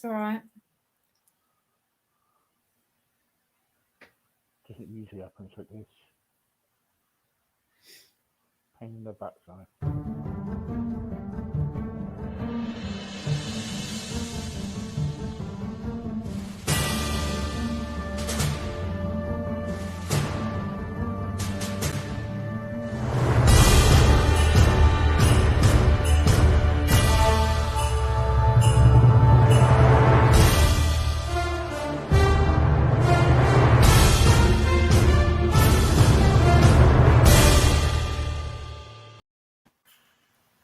all right. Doesn't usually happen with this. Pain in the backside.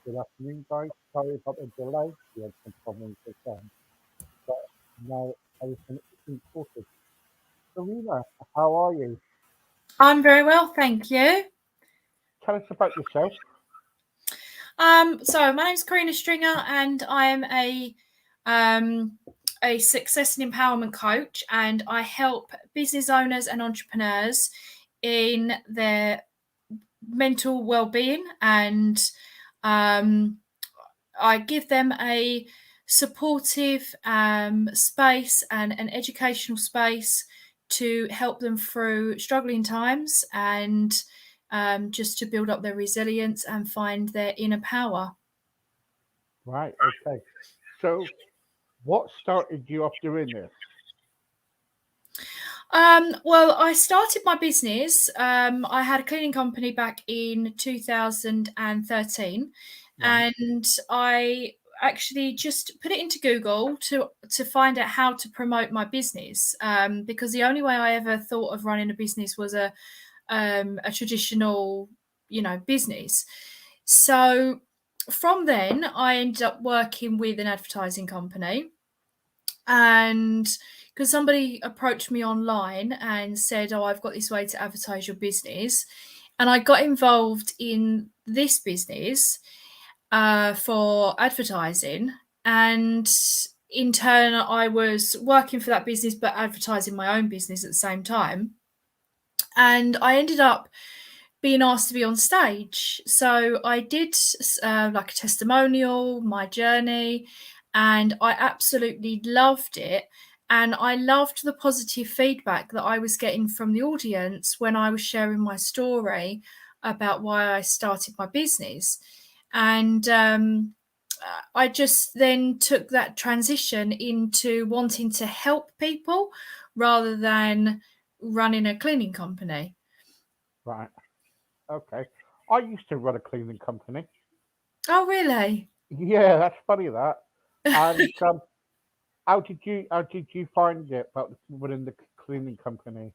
Good afternoon, guys. Sorry about the delay. We had some problems with them, but now everything is sorted. Serena, how are you? I'm very well, thank you. Tell us about yourself. So my name's Corinne and I am a success and empowerment coach, and I help business owners and entrepreneurs in their mental well-being, and I give them a supportive space and an educational space to help them through struggling times, and just to build up their resilience and find their inner power. Right, okay. So, what started you off doing this? Well, I started my business. I had a cleaning company back in 2013, Right, and I actually just put it into Google to find out how to promote my business, because the only way I ever thought of running a business was a traditional, business. So from then, I ended up working with an advertising company, and because somebody approached me online and said, "Oh, I've got this way to advertise your business," and I got involved in this business for advertising, and in turn, I was working for that business but advertising my own business at the same time, and I ended up being asked to be on stage. So I did like a testimonial, my journey, and I absolutely loved it. And I loved the positive feedback that I was getting from the audience when I was sharing my story about why I started my business. And I just then took that transition into wanting to help people rather than running a cleaning company. right, okay. I used to run a cleaning company. Oh, really? Yeah, that's funny that. And how did you find it about running the cleaning company?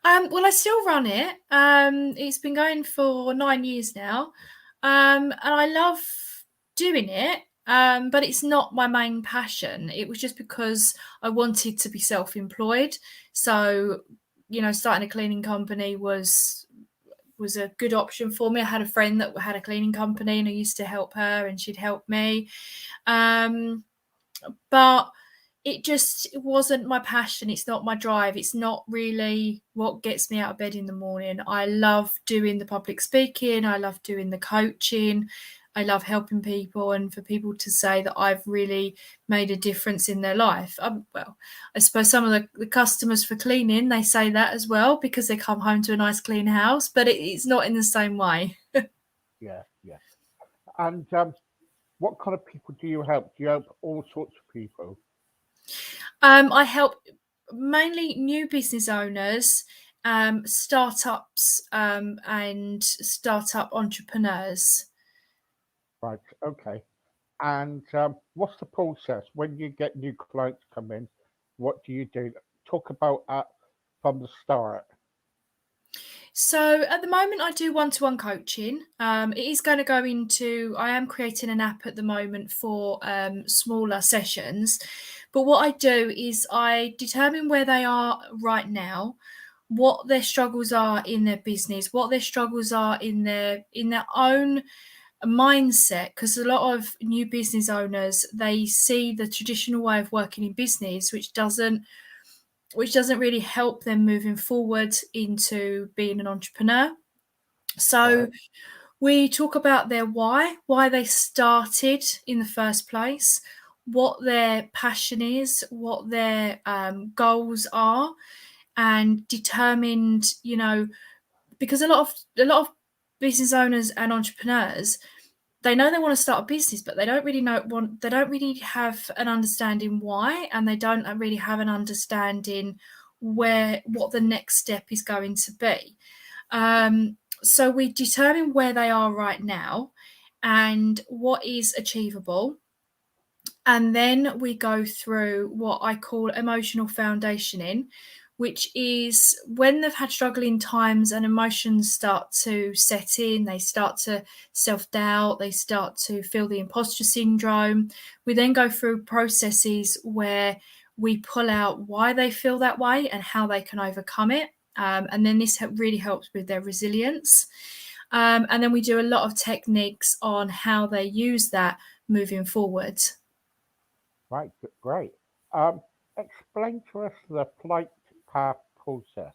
Well, I still run it. It's been going for 9 years now, and I love doing it. But it's not my main passion. It was just because I wanted to be self-employed. So, starting a cleaning company was a good option for me. I had a friend that had a cleaning company, and I used to help her, and she'd help me. But it wasn't my passion. It's not my drive. It's not really what gets me out of bed in the morning. I love doing the public speaking. I love doing the coaching. I love helping people, and for people to say that I've really made a difference in their life. Well, I suppose some of the customers for cleaning, they say that as well because they come home to a nice clean house, but it's not in the same way. Yeah, yeah. And what kind of people do you help? Do you help all sorts of people? I help mainly new business owners, startups, and startup entrepreneurs. Right, okay. And what's the process when you get new clients come in? What do you do? Talk about from the start. So at the moment, I do one-to-one coaching. It is going to go into. I am creating an app at the moment for smaller sessions, but what I do is I determine where they are right now, what their struggles are in their business, what their struggles are in their own mindset, because a lot of new business owners, they see the traditional way of working in business, which doesn't really help them moving forward into being an entrepreneur. So Right, we talk about their why they started in the first place, what their passion is, what their goals are, and determined, because a lot of business owners and entrepreneurs, they know they want to start a business, but they don't really they don't really have an understanding why, and they don't really have an understanding what the next step is going to be. So we determine where they are right now and what is achievable. And then we go through what I call emotional foundationing, which is when they've had struggling times and emotions start to set in, they start to self doubt, they start to feel the imposter syndrome. We then go through processes where we pull out why they feel that way and how they can overcome it. And then this really helps with their resilience. And then we do a lot of techniques on how they use that moving forward. Right, great. Explain to us the flight path process.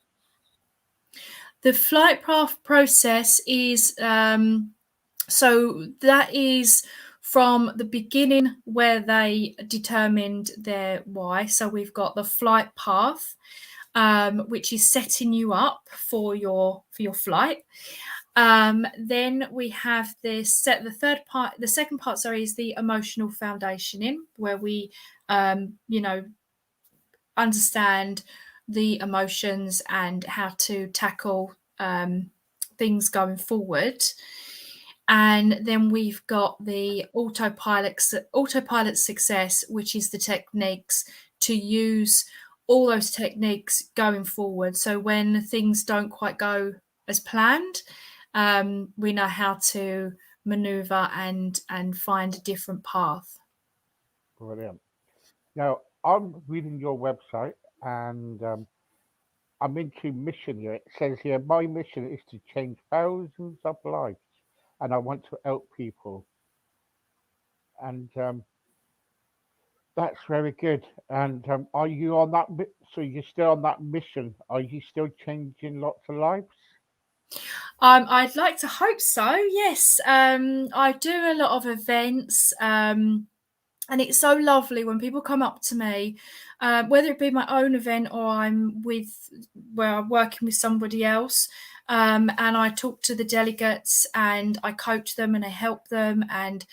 The flight path process is so that is from the beginning where they determined their why. So we've got the flight path, which is setting you up for your flight. Then we have the third part. The second part, sorry, is the emotional foundationing, where we, understand the emotions and how to tackle things going forward. And then we've got the autopilot success, which is the techniques to use all those techniques going forward. So when things don't quite go as planned, we know how to maneuver and find a different path. Brilliant. Now, I'm reading your website and I'm into mission here. It says here, my mission is to change thousands of lives and I want to help people. And that's very good. And are you on that? So you're still on that mission? Are you still changing lots of lives? I'd like to hope so. Yes, I do a lot of events, and it's so lovely when people come up to me, whether it be my own event or where I'm working with somebody else, and I talk to the delegates and I coach them and I help them. And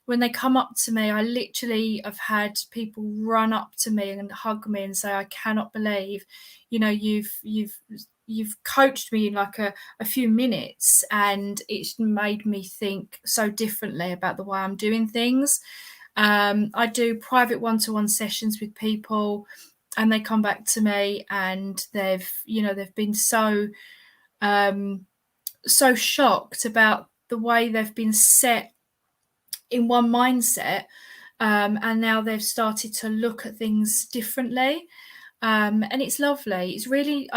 when they come up to me, I literally have had people run up to me and hug me and say, "I cannot believe, you've coached me in like a few minutes, and it's made me think so differently about the way I'm doing things." I do private one-to-one sessions with people, and they come back to me, and they've been so shocked about the way they've been set in one mindset, and now they've started to look at things differently. And it's lovely. It's really,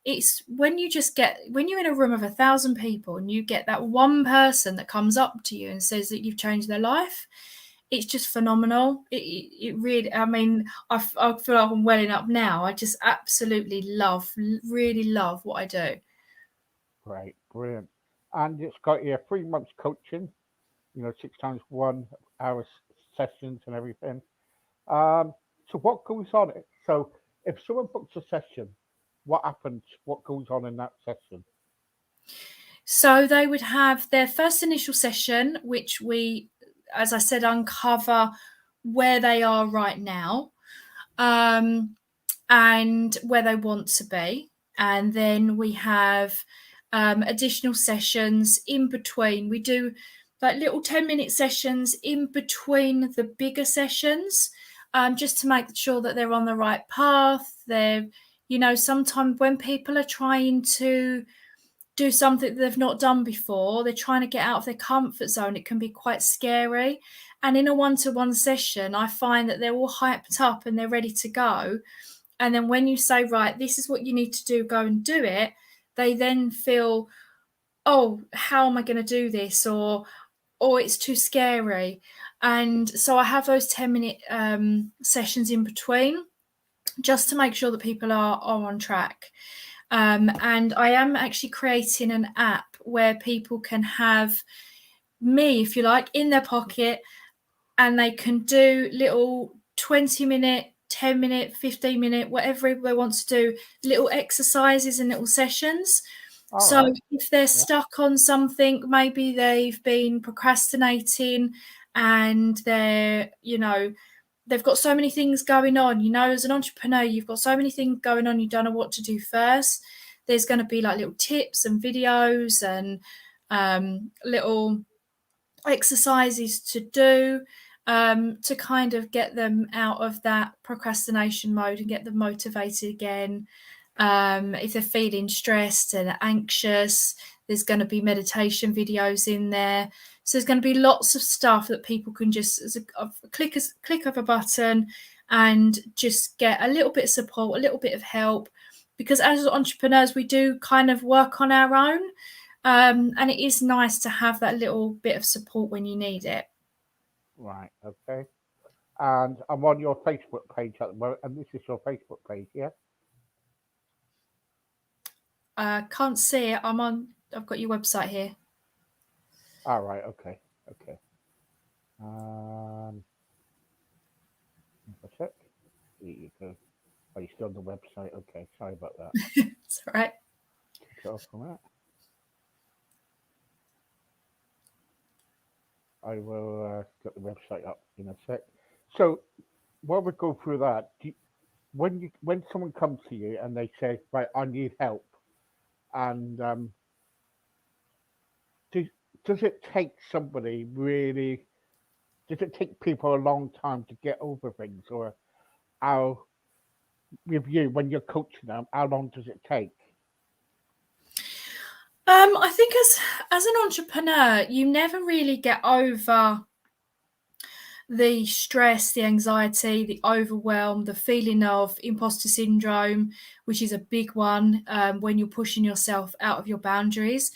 it's when you're in a room of 1,000 people and you get that one person that comes up to you and says that you've changed their life. It's just phenomenal. It really, I mean, I feel like I'm welling up now. I just absolutely really love what I do. Great, brilliant. And it's got your 3 months coaching, 6 times 1 hour sessions and everything. So what goes on? So if someone books a session, what happens? What goes on in that session? So they would have their first initial session, which we, as I said, uncover where they are right now, and where they want to be. And then we have additional sessions in between. We do like little 10-minute sessions in between the bigger sessions, just to make sure that they're on the right path. Sometimes when people are trying to do something that they've not done before, they're trying to get out of their comfort zone, it can be quite scary. And in a one-to-one session, I find that they're all hyped up and they're ready to go. And then when you say, right, this is what you need to do, go and do it, they then feel, oh, how am I going to do this? Or it's too scary. And so I have those 10-minute sessions in between, just to make sure that people are on track. And I am actually creating an app where people can have me, if you like, in their pocket and they can do little 20-minute, 10-minute, 15-minute, whatever they want to do, little exercises and little sessions. All So right. if they're Yeah. stuck on something, maybe they've been procrastinating and they've got so many things going on. As an entrepreneur, you've got so many things going on, you don't know what to do first. There's going to be like little tips and videos and little exercises to do to kind of get them out of that procrastination mode and get them motivated again. If they're feeling stressed and anxious, there's going to be meditation videos in there. So there's going to be lots of stuff that people can just, as a click of a button, and just get a little bit of support, a little bit of help. Because as entrepreneurs, we do kind of work on our own. And it is nice to have that little bit of support when you need it. Right. Okay. And I'm on your Facebook page at the moment, and this is your Facebook page, yeah? Can't see it. I've got your website here. All right. Okay. Okay. Um, a sec. Here you go. Are you still on the website? Okay. Sorry about that. It's all right. Take it off from that. I will get the website up in a sec. So while we go through that, when someone comes to you and they say, right, I need help, and does, does it take somebody really? Does it take people a long time to get over things, or how with you when you're coaching them? How long does it take? I think as an entrepreneur, you never really get over the stress, the anxiety, the overwhelm, the feeling of imposter syndrome, which is a big one when you're pushing yourself out of your boundaries.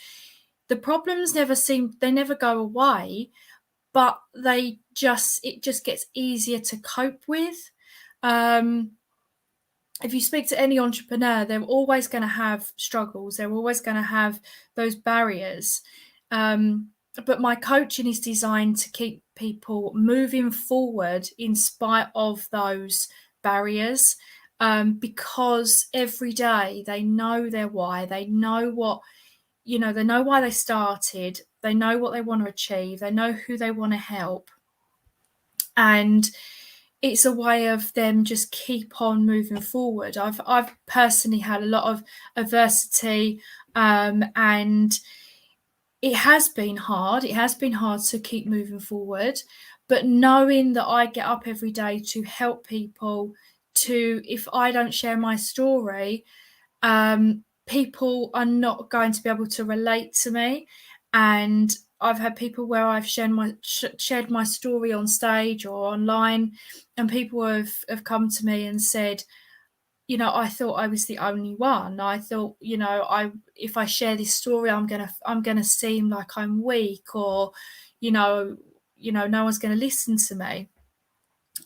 The problems they never go away, but it just gets easier to cope with. Um, if you speak to any entrepreneur, they're always going to have struggles. They're always going to have those barriers. But my coaching is designed to keep people moving forward in spite of those barriers, because every day they know their why. They know they know why they started. They know what they want to achieve. They know who they want to help. And it's a way of them just keep on moving forward. I've personally had a lot of adversity, and it has been hard. It has been hard to keep moving forward, but knowing that I get up every day to help people, if I don't share my story, people are not going to be able to relate to me. And I've had people where I've shared my story on stage or online, and people have come to me and said, I thought I was the only one. I thought, if I share this story, I'm gonna seem like I'm weak, or, no one's gonna listen to me.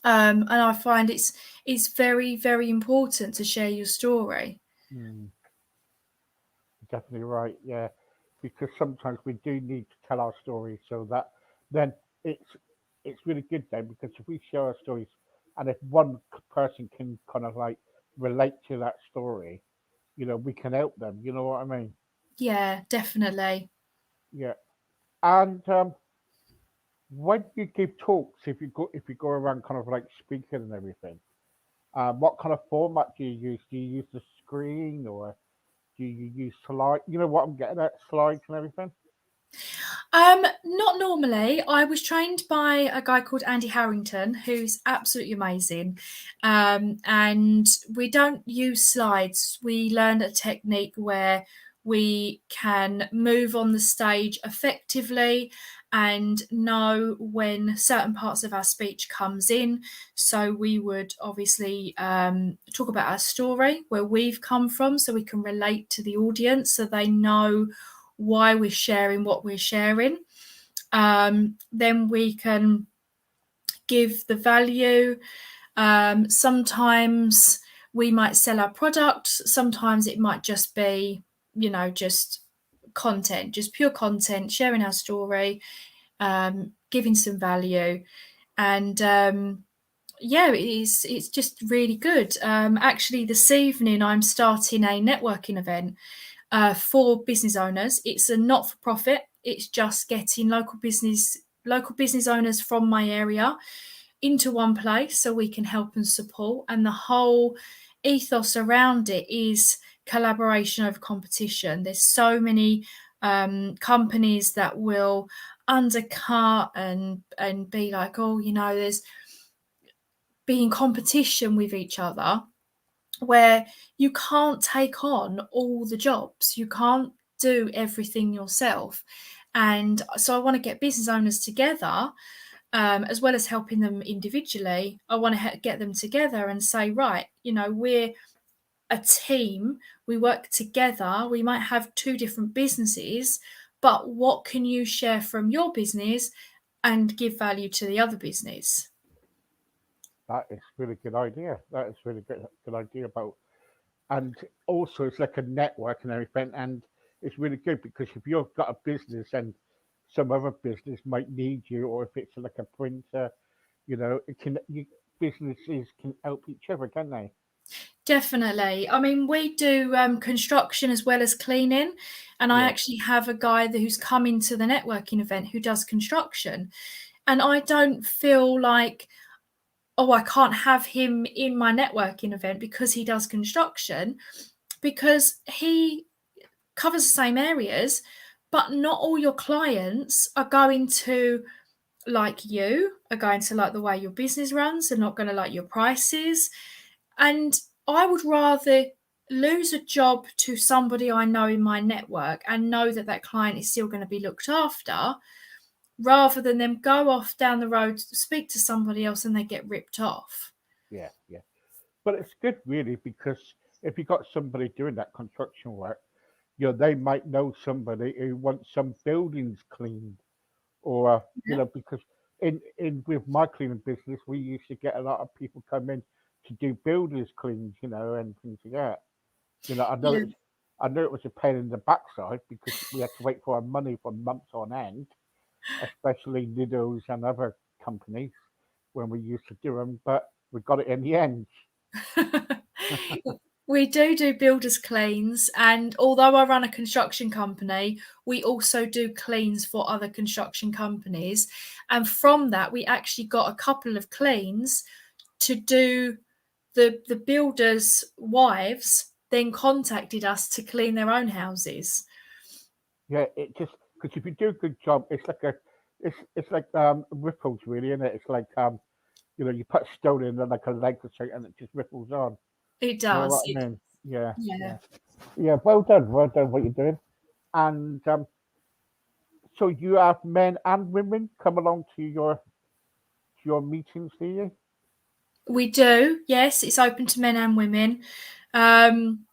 And I find it's very, very important to share your story. Hmm, definitely right. Yeah, because sometimes we do need to tell our stories so that then it's it's really good then because if we share our stories and if one person can kind of like relate to that story, we can help them. You know what I mean? Yeah, definitely. Yeah. And when you give talks, if you go around kind of like speaking and everything, what kind of format do you use? Do you use the screen or do you use slide? You know what I'm getting at, slides and everything. Not normally. I was trained by a guy called Andy Harrington, who's absolutely amazing. And we don't use slides. We learn a technique where we can move on the stage effectively and know when certain parts of our speech comes in. So we would obviously talk about our story, where we've come from, so we can relate to the audience, so they know why we're sharing what we're sharing. Then we can give the value. Sometimes we might sell our product. Sometimes it might just be, just content, just pure content, sharing our story, giving some value. And yeah, it's just really good. Actually, this evening I'm starting a networking event for business owners. It's a not for profit. It's just getting local business owners from my area into one place so we can help and support. And the whole ethos around it is collaboration over competition. There's so many companies that will undercut and be like, oh, there's be in competition with each other, where you can't take on all the jobs. You can't do everything yourself. And so I want to get business owners together, as well as helping them individually. I want to get them together and say, right, we're a team, we work together, we might have two different businesses, but what can you share from your business and give value to the other business? That is really good idea. That is really good idea about, and also it's like a network and everything, and it's really good because if you've got a business and some other business might need you, or if it's like a printer, businesses can help each other, can they? Definitely. I mean, we do construction as well as cleaning. And I Yeah, actually have a guy who's coming to the networking event who does construction. And I don't feel like, oh, I can't have him in my networking event because he does construction, because he covers the same areas, but not all your clients are going to like you, are going to like the way your business runs, they're not going to like your prices. And I would rather lose a job to somebody I know in my network and know that that client is still going to be looked after, rather than them go off down the road, speak to somebody else, and they get ripped off. yeah, yeah. But it's good really because if you got somebody doing that construction work, they might know somebody who wants some buildings cleaned, or Yeah. because in with my cleaning business, we used to get a lot of people come in to do builders cleans, and things like that. I know Yeah. it was a pain in the backside because we had to wait for our money for months on end, especially Nidos and other companies when we used to do them, but we got it in the end. We do builders cleans, and although I run a construction company, we also do cleans for other construction companies. And from that, we actually got a couple of cleans to do. The builders' wives then contacted us to clean their own houses. Yeah, it just because if you do a good job, it's like ripples really, isn't it? It's like you put a stone in and like a leg or something, and it just ripples on. It You know does. what I mean? Yeah, Yeah. yeah, yeah. Well done, what you're doing. And so you have men and women come along to your meetings, do you? We do. Yes, it's open to men and women. Um,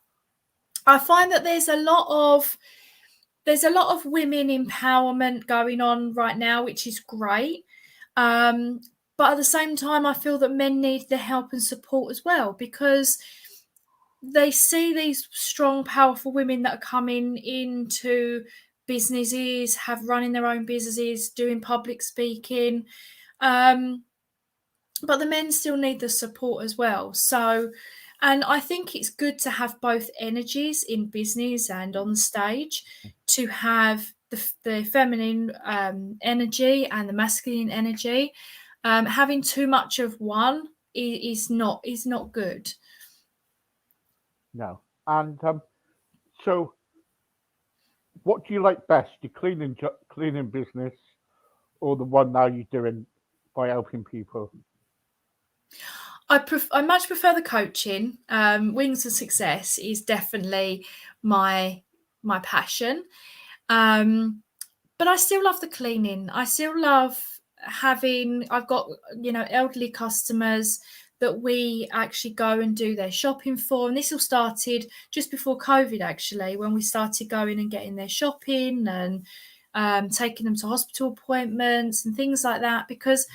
I find that there's a lot of women empowerment going on right now, which is great. Um, but at the same time, I feel that men need the help and support as well, because they see these strong, powerful women that are coming into businesses, have running their own businesses, doing public speaking. Um, but the men still need the support as well. So, and I think it's good to have both energies in business and on stage, to have the feminine energy and the masculine energy. Having too much of one is not good. No. And so what do you like best? Your cleaning business, or the one now you're doing by helping people? I much prefer the coaching. Wings of Success is definitely my passion. Um, but I still love the cleaning. I still love I've got, elderly customers that we actually go and do their shopping for. And this all started just before COVID, actually, when we started going and getting their shopping and taking them to hospital appointments and things like that. Because,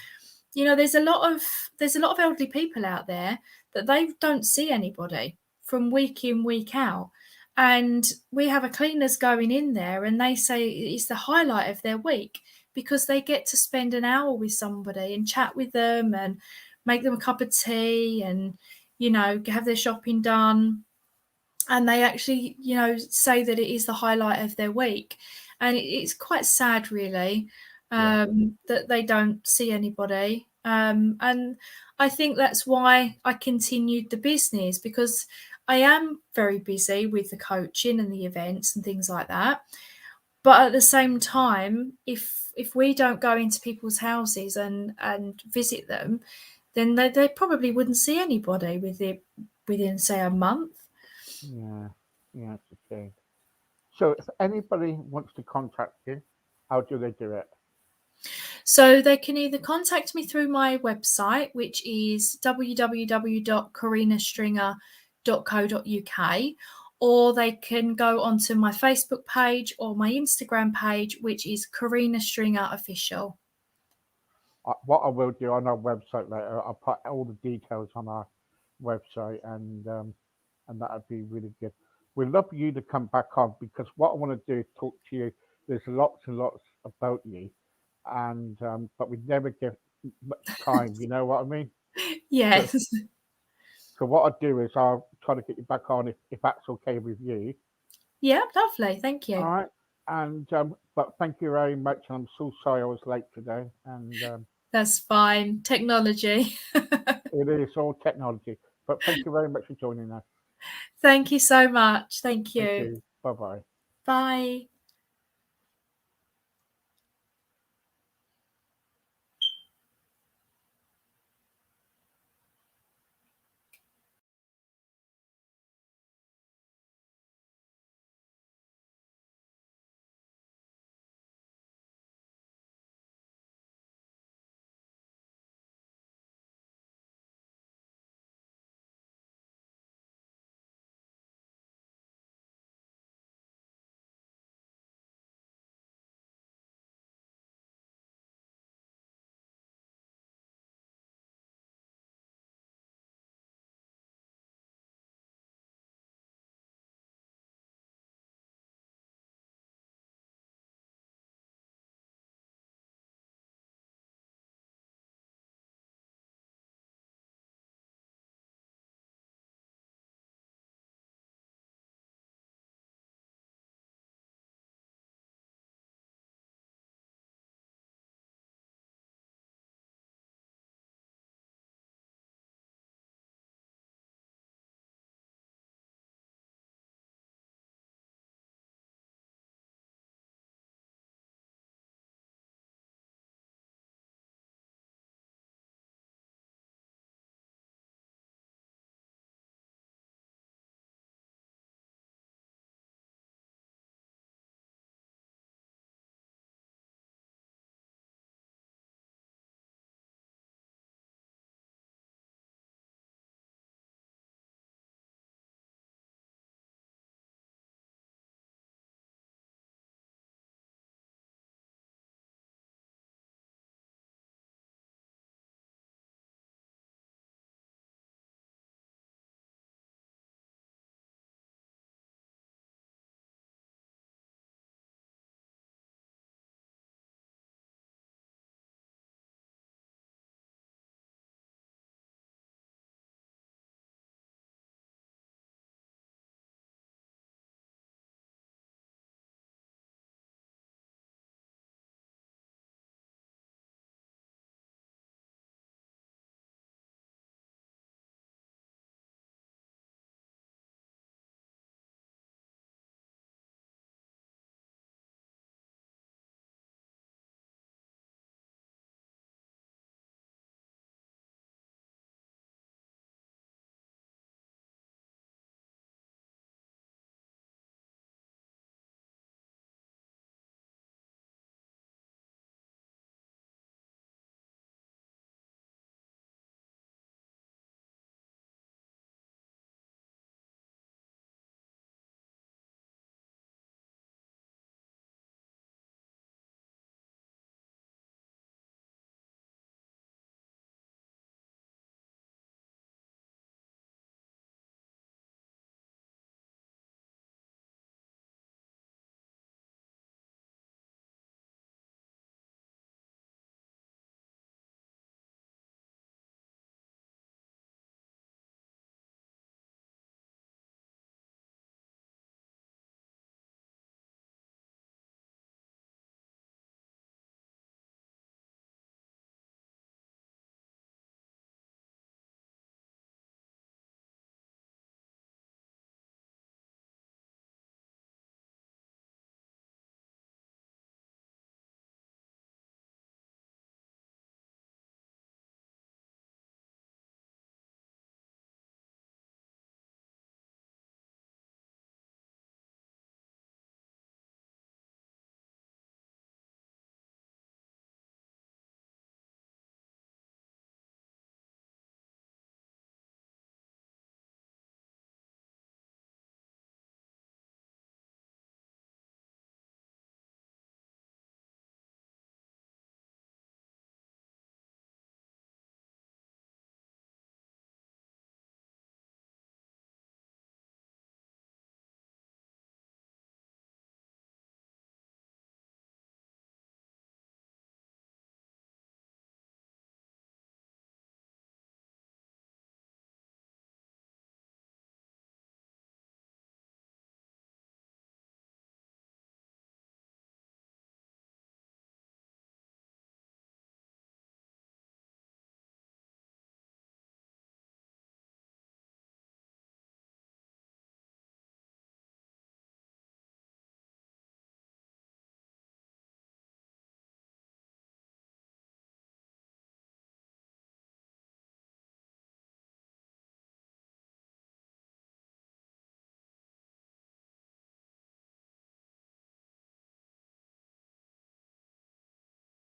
there's a lot of elderly people out there that they don't see anybody from week in, week out. And we have a cleaners going in there, and they say it's the highlight of their week because they get to spend an hour with somebody and chat with them and make them a cup of tea and, have their shopping done. And they actually, say that it is the highlight of their week. And it's quite sad, really, Yeah. that they don't see anybody. And I think that's why I continued the business, because I am very busy with the coaching and the events and things like that. But at the same time, if we don't go into people's houses and visit them, then they probably wouldn't see anybody within, say, a month. Yeah. Yeah, it's a shame. So if anybody wants to contact you, how do they do it? So they can either contact me through my website, which is www.corinnestringer.co.uk, or they can go onto my Facebook page or my Instagram page, which is Corinne Stringer Official. What I will do on our website later, I'll put all the details on our website, and that would be really good. We'd love you to come back on because what I want to do is talk to you. There's lots and lots about you, and but we never give much time. You know what I mean? So, Yes. so what I'll do is I'll try to get you back on if that's okay with you. Yeah, lovely. Thank All you. right. And but thank you very much. I'm so sorry I was late today, and That's fine. Technology. it is all technology. But thank you very much for joining us. Thank you so much. Thank Thank you. you. Bye bye. Bye.